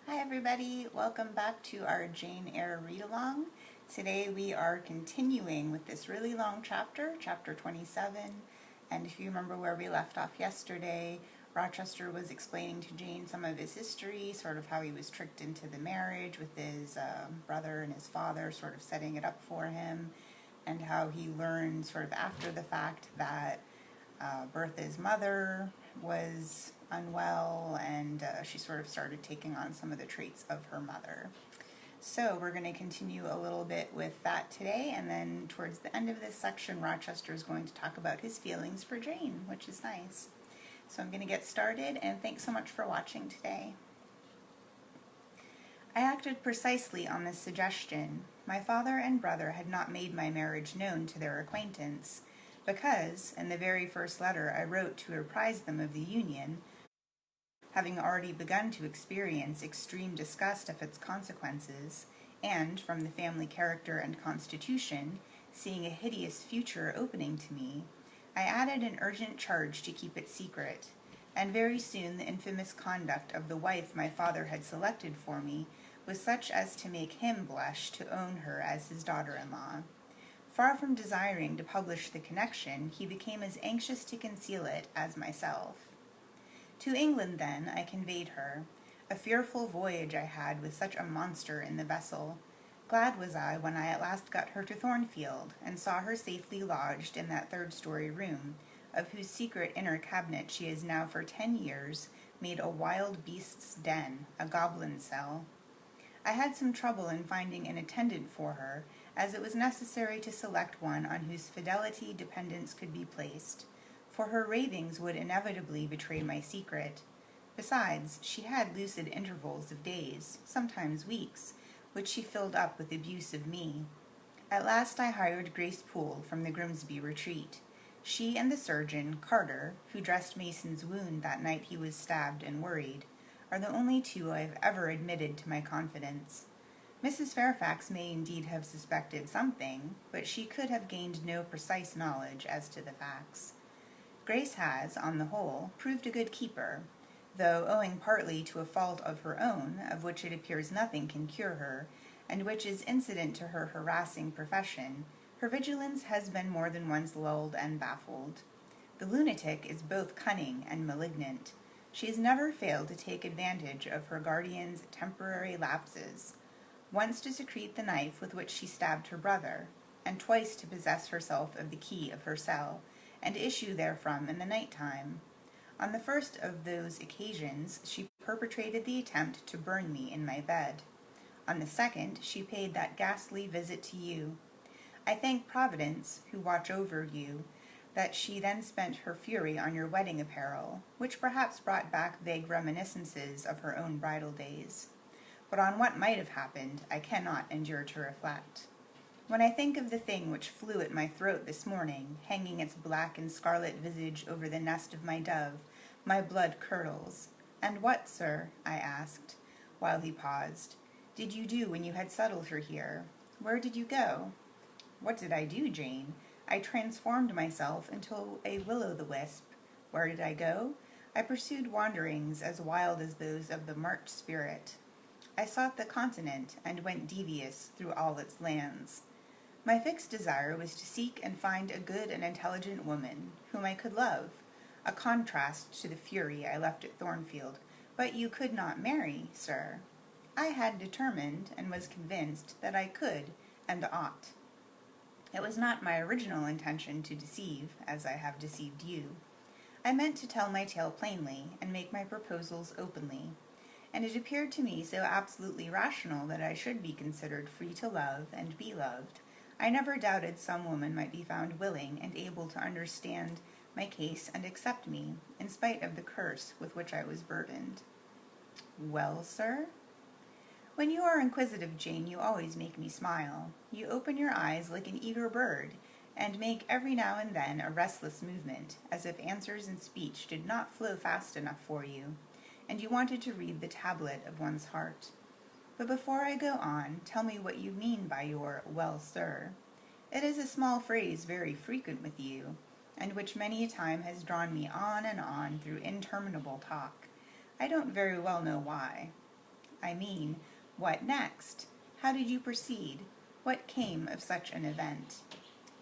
Hi everybody, welcome back to our Jane Eyre read-along. Today we are continuing with this really long chapter, chapter 27, and if you remember where we left off yesterday, Rochester was explaining to Jane some of his history, sort of how he was tricked into the marriage with his brother and his father, sort of setting it up for him, and how he learned sort of after the fact that Bertha's mother was unwell, and she sort of started taking on some of the traits of her mother. So we're going to continue a little bit with that today, and then towards the end of this section, Rochester is going to talk about his feelings for Jane, which is nice. So I'm going to get started, and thanks so much for watching today. I acted precisely on this suggestion. My father and brother had not made my marriage known to their acquaintance, because, in the very first letter I wrote to apprise them of the union, having already begun to experience extreme disgust of its consequences, and, from the family character and constitution, seeing a hideous future opening to me, I added an urgent charge to keep it secret, and very soon the infamous conduct of the wife my father had selected for me was such as to make him blush to own her as his daughter-in-law. Far from desiring to publish the connection, he became as anxious to conceal it as myself. To England, then, I conveyed her. A fearful voyage I had with such a monster in the vessel. Glad was I when I at last got her to Thornfield, and saw her safely lodged in that third-story room, of whose secret inner cabinet she has now for 10 years made a wild beast's den, a goblin cell. I had some trouble in finding an attendant for her, as it was necessary to select one on whose fidelity dependence could be placed, for her ravings would inevitably betray my secret. Besides, she had lucid intervals of days, sometimes weeks, which she filled up with abuse of me. At last I hired Grace Poole from the Grimsby retreat. She and the surgeon, Carter, who dressed Mason's wound that night he was stabbed and worried, are the only two I have ever admitted to my confidence. Mrs. Fairfax may indeed have suspected something, but she could have gained no precise knowledge as to the facts. Grace has, on the whole, proved a good keeper, though owing partly to a fault of her own, of which it appears nothing can cure her, and which is incident to her harassing profession, her vigilance has been more than once lulled and baffled. The lunatic is both cunning and malignant. She has never failed to take advantage of her guardian's temporary lapses, once to secrete the knife with which she stabbed her brother, and twice to possess herself of the key of her cell, and issue therefrom in the night time. On the first of those occasions she perpetrated the attempt to burn me in my bed. On the second she paid that ghastly visit to you. I thank Providence, who watch over you, that she then spent her fury on your wedding apparel, which perhaps brought back vague reminiscences of her own bridal days. But on what might have happened I cannot endure to reflect. When I think of the thing which flew at my throat this morning, hanging its black and scarlet visage over the nest of my dove, my blood curdles. And what, sir, I asked, while he paused, did you do when you had settled her here? Where did you go? What did I do, Jane? I transformed myself into a will-o'-the-wisp. Where did I go? I pursued wanderings as wild as those of the March spirit. I sought the continent, and went devious through all its lands. My fixed desire was to seek and find a good and intelligent woman, whom I could love, a contrast to the fury I left at Thornfield. But you could not marry, sir. I had determined, and was convinced, that I could and ought. It was not my original intention to deceive, as I have deceived you. I meant to tell my tale plainly, and make my proposals openly, and it appeared to me so absolutely rational that I should be considered free to love and be loved. I never doubted some woman might be found willing and able to understand my case and accept me, in spite of the curse with which I was burdened. Well, sir? When you are inquisitive, Jane, you always make me smile. You open your eyes like an eager bird, and make every now and then a restless movement, as if answers in speech did not flow fast enough for you, and you wanted to read the tablet of one's heart. But before I go on, tell me what you mean by your well, sir. It is a small phrase very frequent with you, and which many a time has drawn me on and on through interminable talk. I don't very well know why. I mean, what next? How did you proceed? What came of such an event?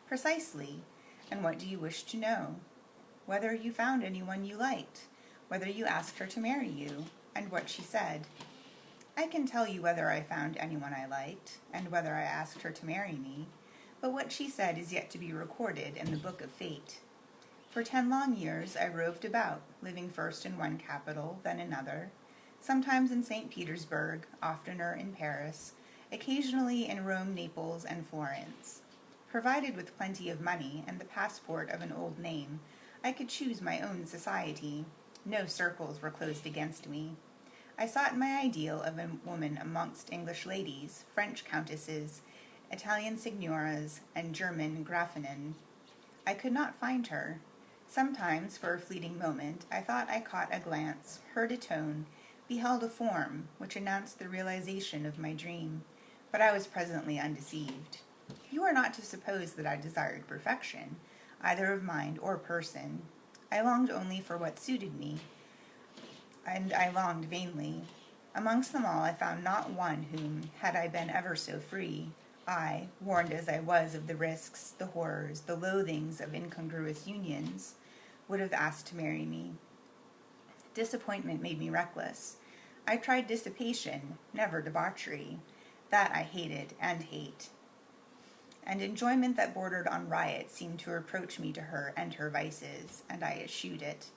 Precisely. And what do you wish to know? Whether you found anyone you liked, whether you asked her to marry you, and what she said. I can tell you whether I found anyone I liked, and whether I asked her to marry me, but what she said is yet to be recorded in the book of fate. For 10 long years I roved about, living first in one capital, then another, sometimes in St. Petersburg, oftener in Paris, occasionally in Rome, Naples, and Florence. Provided with plenty of money and the passport of an old name, I could choose my own society. No circles were closed against me. I sought my ideal of a woman amongst English ladies, French countesses, Italian signoras, and German Grafinnen. I could not find her. Sometimes, for a fleeting moment, I thought I caught a glance, heard a tone, beheld a form, which announced the realization of my dream, but I was presently undeceived. You are not to suppose that I desired perfection, either of mind or person. I longed only for what suited me, and I longed vainly. Amongst them all I found not one whom, had I been ever so free, I, warned as I was of the risks, the horrors, the loathings of incongruous unions, would have asked to marry me. Disappointment made me reckless. I tried dissipation, never debauchery. That I hated and hate. And enjoyment that bordered on riot seemed to reproach me to her and her vices, and I eschewed it.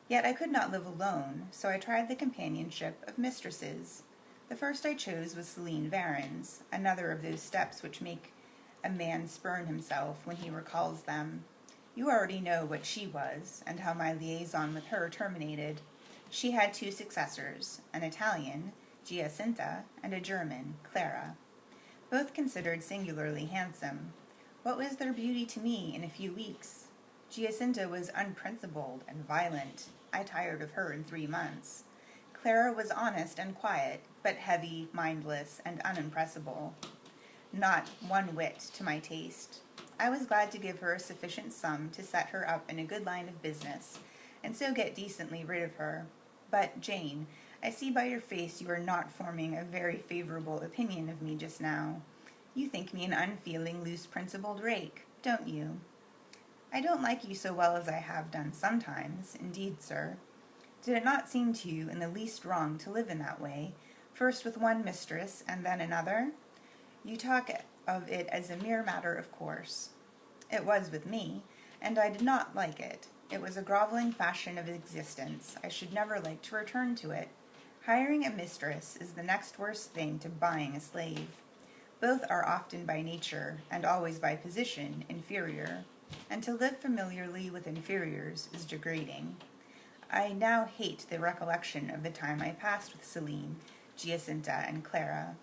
Yet I could not live alone, so I tried the companionship of mistresses. The first I chose was Céline Varens, another of those steps which make a man spurn himself when he recalls them. You already know what she was, and how my liaison with her terminated. She had 2 successors, an Italian, Giacinta, and a German, Clara. Both considered singularly handsome. What was their beauty to me in a few weeks? Giacinta was unprincipled and violent. I tired of her in 3 months. Clara was honest and quiet, but heavy, mindless, and unimpressible. Not one whit to my taste. I was glad to give her a sufficient sum to set her up in a good line of business, and so get decently rid of her. But, Jane, I see by your face you are not forming a very favorable opinion of me just now. You think me an unfeeling, loose-principled rake, don't you? I don't like you so well as I have done sometimes, indeed, sir. Did it not seem to you in the least wrong to live in that way, first with one mistress and then another? You talk of it as a mere matter of course. It was with me, and I did not like it. It was a groveling fashion of existence. I should never like to return to it. Hiring a mistress is the next worst thing to buying a slave. Both are often by nature, and always by position, inferior, and to live familiarly with inferiors is degrading. I now hate the recollection of the time I passed with Céline, Giacinta, and Clara.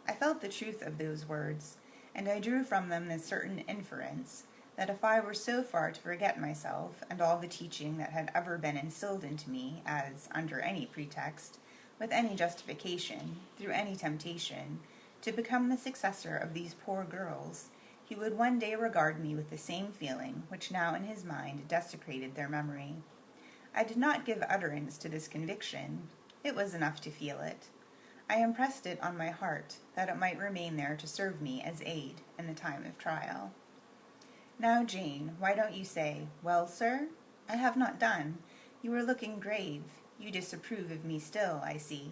I felt the truth of those words, and I drew from them the certain inference that if I were so far to forget myself and all the teaching that had ever been instilled into me as, under any pretext, with any justification, through any temptation, to become the successor of these poor girls, he would one day regard me with the same feeling which now in his mind desecrated their memory. I did not give utterance to this conviction. It was enough to feel it. I impressed it on my heart, that it might remain there to serve me as aid in the time of trial. Now, Jane, why don't you say, "Well, sir?" I have not done. You are looking grave. You disapprove of me still, I see.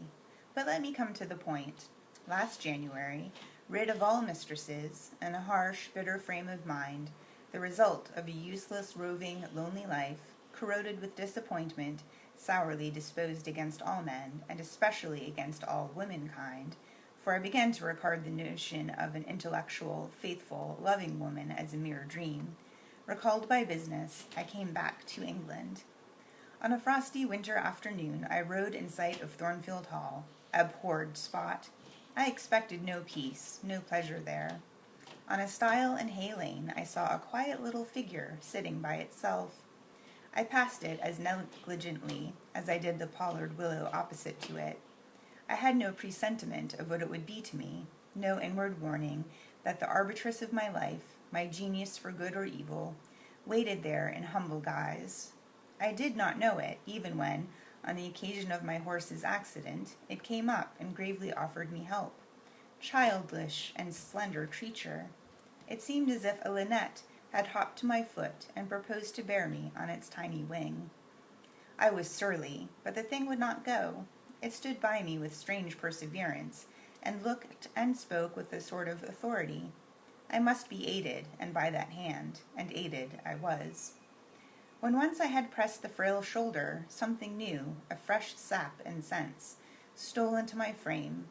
But let me come to the point. Last January, rid of all mistresses, in a harsh, bitter frame of mind, the result of a useless, roving, lonely life, corroded with disappointment, sourly disposed against all men, and especially against all womankind, for I began to regard the notion of an intellectual, faithful, loving woman as a mere dream. Recalled by business, I came back to England. On a frosty winter afternoon, I rode in sight of Thornfield Hall, abhorred spot. I expected no peace, no pleasure there. On a stile in Hay Lane, I saw a quiet little figure sitting by itself. I passed it as negligently as I did the pollard willow opposite to it. I had no presentiment of what it would be to me, no inward warning that the arbitress of my life, my genius for good or evil, waited there in humble guise. I did not know it, even when, On the occasion of my horse's accident, it came up and gravely offered me help. Childish and slender creature. It seemed as if a linnet had hopped to my foot and proposed to bear me on its tiny wing. I was surly, but the thing would not go. It stood by me with strange perseverance, and looked and spoke with a sort of authority. I must be aided, and by that hand, and aided I was. When once I had pressed the frail shoulder, something new, a fresh sap and sense, stole into my frame.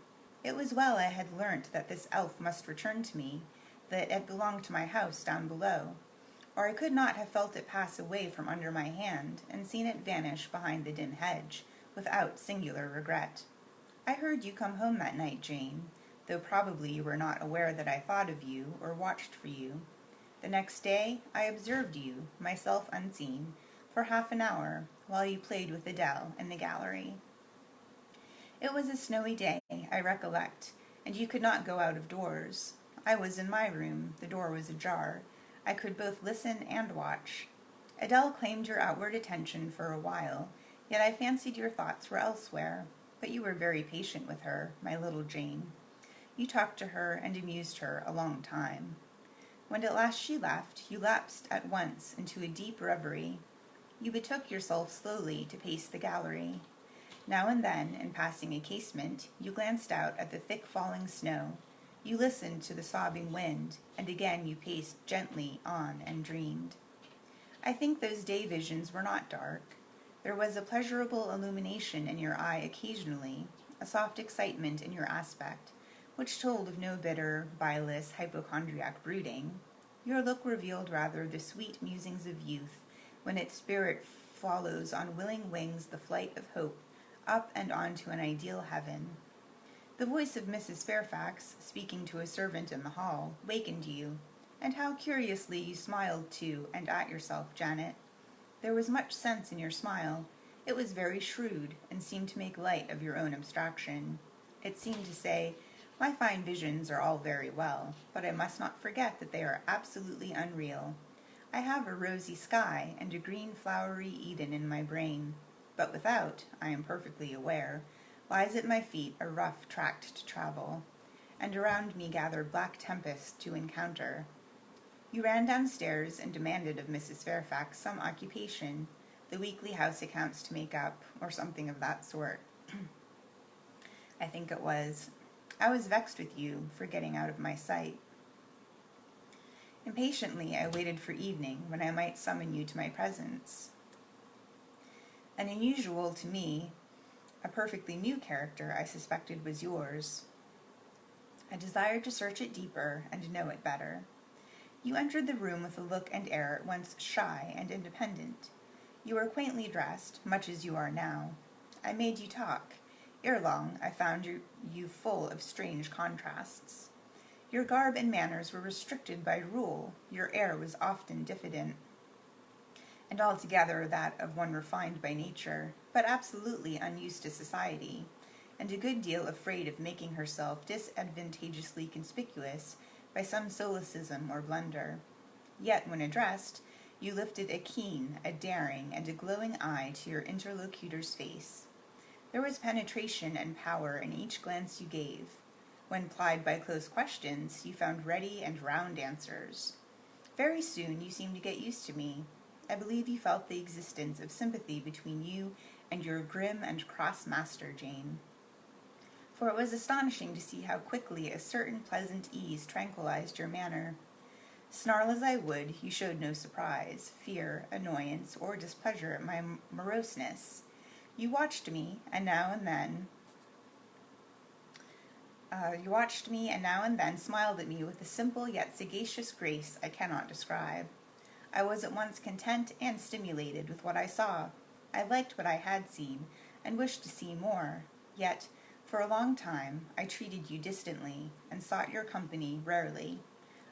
It was well I had learnt that this elf must return to me, that it belonged to my house down below, or I could not have felt it pass away from under my hand, and seen it vanish behind the dim hedge, without singular regret. I heard you come home that night, Jane, though probably you were not aware that I thought of you, or watched for you. The next day I observed you, myself unseen, for half an hour, while you played with Adele in the gallery. It was a snowy day, I recollect, and you could not go out of doors. I was in my room, the door was ajar. I could both listen and watch. Adele claimed your outward attention for a while, yet I fancied your thoughts were elsewhere. But you were very patient with her, my little Jane. You talked to her and amused her a long time. When at last she left, you lapsed at once into a deep reverie. You betook yourself slowly to pace the gallery. Now and then, in passing a casement, you glanced out at the thick falling snow. You listened to the sobbing wind, and again you paced gently on and dreamed. I think those day visions were not dark. There was a pleasurable illumination in your eye occasionally, a soft excitement in your aspect, which told of no bitter, bilious, hypochondriac brooding. Your look revealed rather the sweet musings of youth, when its spirit follows on willing wings the flight of hope, up and on to an ideal heaven. The voice of Mrs. Fairfax, speaking to a servant in the hall, wakened you, and how curiously you smiled to and at yourself, Janet. There was much sense in your smile. It was very shrewd, and seemed to make light of your own abstraction. It seemed to say, my fine visions are all very well, but I must not forget that they are absolutely unreal. I have a rosy sky and a green flowery Eden in my brain, but without, I am perfectly aware, lies at my feet a rough tract to travel, and around me gather black tempests to encounter. You ran downstairs and demanded of Mrs. Fairfax some occupation, the weekly house accounts to make up, or something of that sort. I think it was. I was vexed with you for getting out of my sight. Impatiently I waited for evening, when I might summon you to my presence. An unusual to me, a perfectly new character I suspected was yours. I desired to search it deeper and know it better. You entered the room with a look and air at once shy and independent. You were quaintly dressed, much as you are now. I made you talk. Ere long, I found you full of strange contrasts. Your garb and manners were restricted by rule. Your air was often diffident, and altogether that of one refined by nature, but absolutely unused to society, and a good deal afraid of making herself disadvantageously conspicuous by some solecism or blunder. Yet, when addressed, you lifted a keen, a daring, and a glowing eye to your interlocutor's face. There was penetration and power in each glance you gave. When plied by close questions, you found ready and round answers. Very soon you seemed to get used to me. I believe you felt the existence of sympathy between you and your grim and cross master, Jane. For it was astonishing to see how quickly a certain pleasant ease tranquilized your manner. Snarl as I would, you showed no surprise, fear, annoyance, or displeasure at my moroseness. You watched me, and now and then smiled at me with a simple yet sagacious grace I cannot describe. I was at once content and stimulated with what I saw. I liked what I had seen, and wished to see more. Yet, for a long time, I treated you distantly, and sought your company rarely.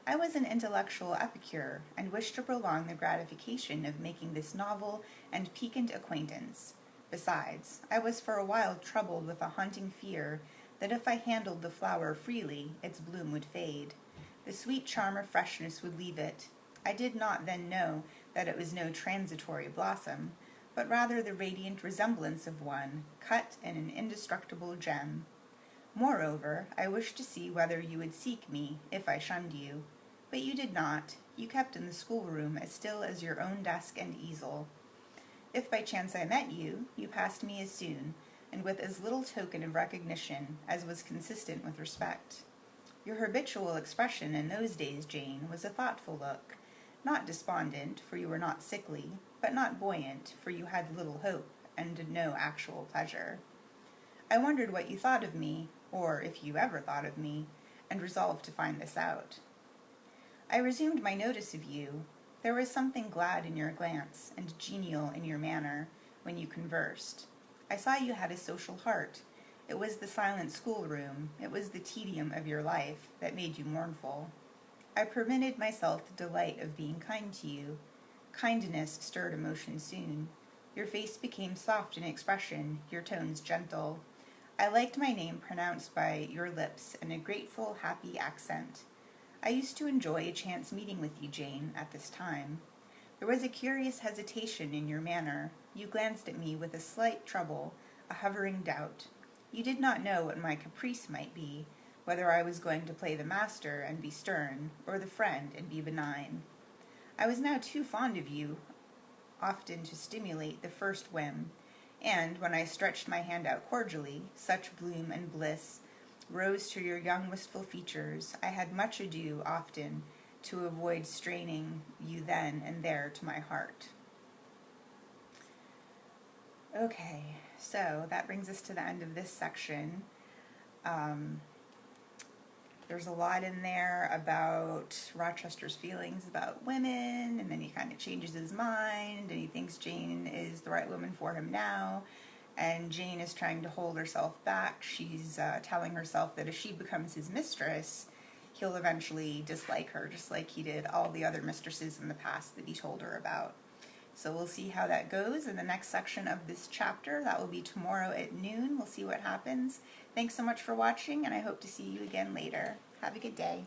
I was an intellectual epicure, and wished to prolong the gratification of making this novel and piquant acquaintance. Besides, I was for a while troubled with a haunting fear that if I handled the flower freely, its bloom would fade. The sweet charm of freshness would leave it. I did not then know that it was no transitory blossom, but rather the radiant resemblance of one, cut in an indestructible gem. Moreover, I wished to see whether you would seek me, if I shunned you. But you did not. You kept in the schoolroom as still as your own desk and easel. If by chance I met you, you passed me as soon, and with as little token of recognition as was consistent with respect. Your habitual expression in those days, Jane, was a thoughtful look, not despondent, for you were not sickly, but not buoyant, for you had little hope, and no actual pleasure. I wondered what you thought of me, or if you ever thought of me, and resolved to find this out. I resumed my notice of you. There was something glad in your glance, and genial in your manner, when you conversed. I saw you had a social heart. It was the silent schoolroom, it was the tedium of your life, that made you mournful. I permitted myself the delight of being kind to you. Kindness stirred emotion soon. Your face became soft in expression, your tones gentle. I liked my name pronounced by your lips in a grateful, happy accent. I used to enjoy a chance meeting with you, Jane, at this time. There was a curious hesitation in your manner. You glanced at me with a slight trouble, a hovering doubt. You did not know what my caprice might be, whether I was going to play the master and be stern, or the friend and be benign. I was now too fond of you often to stimulate the first whim, and when I stretched my hand out cordially, such bloom and bliss rose to your young wistful features, I had much ado often to avoid straining you then and there to my heart. Okay, so that brings us to the end of this section. There's a lot in there about Rochester's feelings about women, and then he kind of changes his mind, and he thinks Jane is the right woman for him now, and Jane is trying to hold herself back. She's telling herself that if she becomes his mistress, he'll eventually dislike her, just like he did all the other mistresses in the past that he told her about. So we'll see how that goes in the next section of this chapter. That will be tomorrow at noon. We'll see what happens. Thanks so much for watching, and I hope to see you again later. Have a good day.